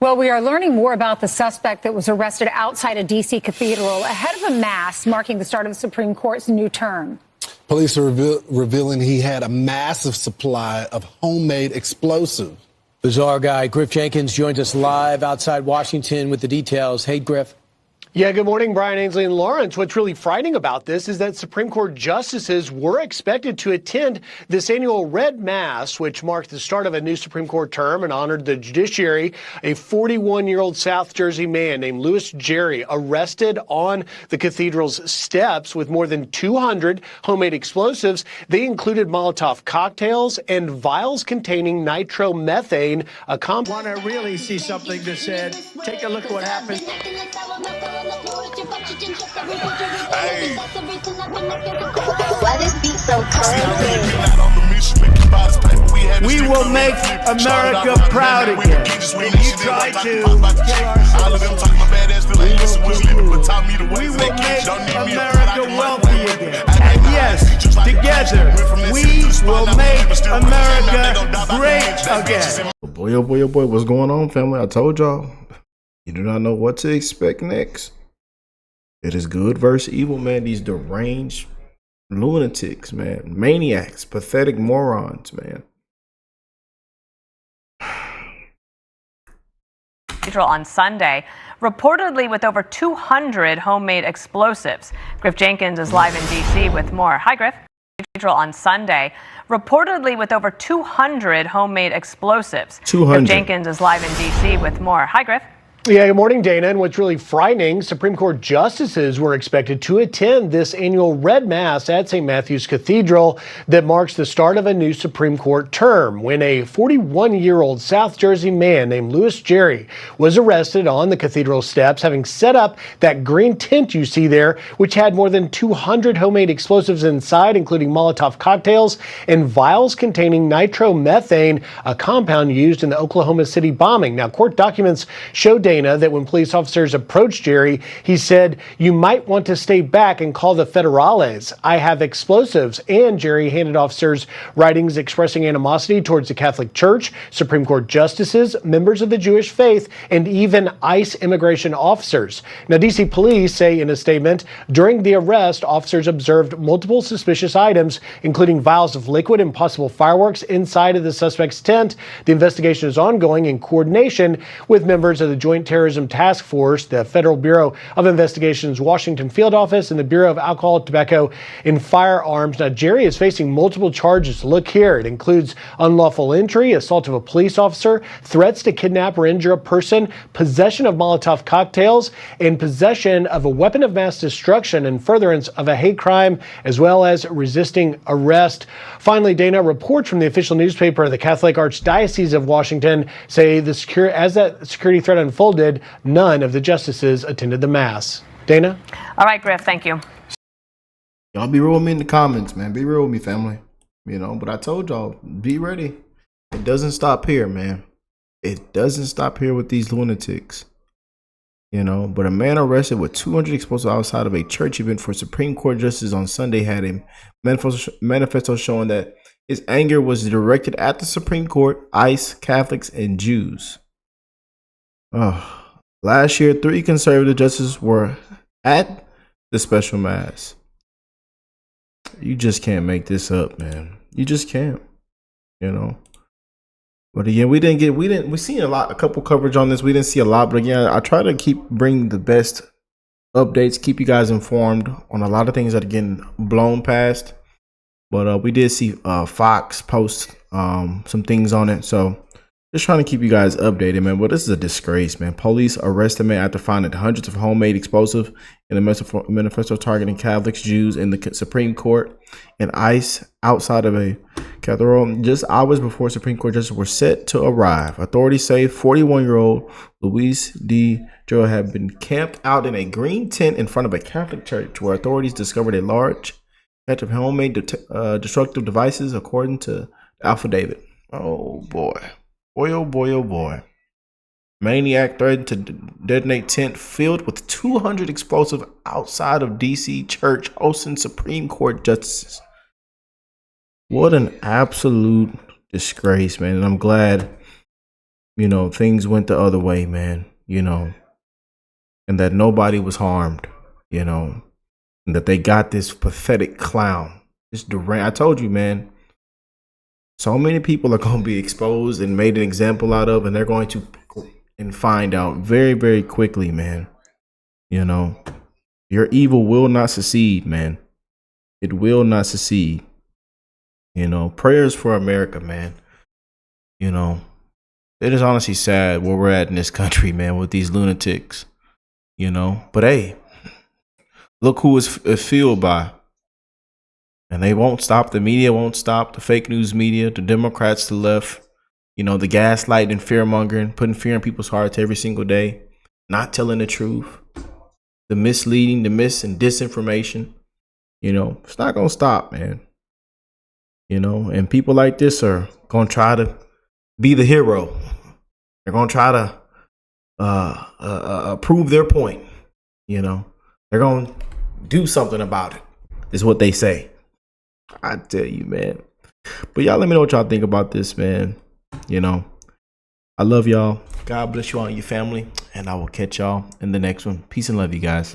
Well, we are learning more about the suspect that was arrested outside a D.C. cathedral ahead of a mass marking the start of the Supreme Court's new term. Police are revealing he had a massive supply of homemade explosives. Bizarre guy Griff Jenkins joins us live outside Washington with the details. Hey, Griff. Yeah, good morning, Brian, Ainsley, and Lawrence. What's really frightening about this is that Supreme Court justices were expected to attend this annual Red Mass, which marked the start of a new Supreme Court term and honored the judiciary. A 41-year-old South Jersey man named Louis Jerry arrested on the cathedral's steps with more than 200 homemade explosives. They included Molotov cocktails and vials containing nitromethane, a compound. Want to really see something that said, take a look at what happened. Hey. Why this beat so crazy? We will make America proud again. And you try to we will make America wealthy again. And yes, together, we will make America great again. Oh boy, what's going on, family? I told y'all, you do not know what to expect next. It is good versus evil, man. These deranged lunatics, man. Maniacs, pathetic morons, man. On Sunday, reportedly with over 200 homemade explosives. Griff Jenkins is live in D.C. with more. Hi, Griff. On Sunday, reportedly with over 200 homemade explosives. 200. Griff Jenkins is live in D.C. with more. Hi, Griff. Yeah, good morning, Dana. And what's really frightening, Supreme Court justices were expected to attend this annual Red Mass at St. Matthew's Cathedral that marks the start of a new Supreme Court term when a 41-year-old South Jersey man named Louis Jerry was arrested on the cathedral steps, having set up that green tent you see there, which had more than 200 homemade explosives inside, including Molotov cocktails and vials containing nitromethane, a compound used in the Oklahoma City bombing. Now, court documents show Dana that when police officers approached Jerry, he said, "You might want to stay back and call the federales. I have explosives." And Jerry handed officers writings expressing animosity towards the Catholic Church, Supreme Court justices, members of the Jewish faith, and even ICE immigration officers. Now, D.C. police say in a statement, during the arrest, officers observed multiple suspicious items, including vials of liquid and possible fireworks inside of the suspect's tent. The investigation is ongoing in coordination with members of the Joint Terrorism Task Force, the Federal Bureau of Investigation's Washington Field Office, and the Bureau of Alcohol, Tobacco, and Firearms. Now, Jerry is facing multiple charges. Look here. It includes unlawful entry, assault of a police officer, threats to kidnap or injure a person, possession of Molotov cocktails, and possession of a weapon of mass destruction and furtherance of a hate crime, as well as resisting arrest. Finally, Dana, reports from the official newspaper of the Catholic Archdiocese of Washington say as that security threat unfolded, none of the justices attended the Mass. Dana? All right, Griff, thank you. Y'all be real with me in the comments, man. Be real with me, family. You know, but I told y'all, be ready. It doesn't stop here, man. It doesn't stop here with these lunatics. You know, but a man arrested with 200 explosives outside of a church event for Supreme Court justice on Sunday had a manifesto showing that his anger was directed at the Supreme Court, ICE, Catholics, and Jews. Last year, 3 conservative justices were at the special mass. You just can't make this up, man. You just can't, you know. But again, we seen a couple coverage on this. We didn't see a lot, but again, I try to bring the best updates, keep you guys informed on a lot of things that are getting blown past. But we did see Fox post some things on it, so just trying to keep you guys updated, man. But this is a disgrace, man. Police arrested a man after finding hundreds of homemade explosives in a manifesto targeting Catholics, Jews, in the Supreme Court and ICE outside of a cathedral just hours before Supreme Court justices were set to arrive. Authorities say 41-year-old Luis D. Joe had been camped out in a green tent in front of a Catholic church where authorities discovered a large batch of homemade destructive devices, according to the affidavit. Oh boy. Boy, oh boy, oh boy. Maniac threatened to detonate tent filled with 200 explosives outside of D.C. church hosting Supreme Court justices. What an absolute disgrace, man. And I'm glad you know, things went the other way, man, you know, and that nobody was harmed, you know, and that they got this pathetic clown, this Durant. I told you, man, so many people are going to be exposed and made an example out of, and they're going to and find out very, very quickly, man. You know, your evil will not succeed, man. It will not succeed. You know, prayers for America, man. You know, it is honestly sad where we're at in this country, man, with these lunatics, you know. But hey, look who is fueled by. And they won't stop. The media won't stop. The fake news media, the Democrats to the left, you know, the gaslighting and fear mongering, putting fear in people's hearts every single day, not telling the truth, the misleading, the mis and disinformation. You know, it's not going to stop, man. You know, and people like this are going to try to be the hero. They're going to try to prove their point. You know, they're going to do something about it, is what they say. I tell you, man. But y'all let me know what y'all think about this, man. You know, I love y'all. God bless you all and your family. And I will catch y'all in the next one. Peace and love, you guys.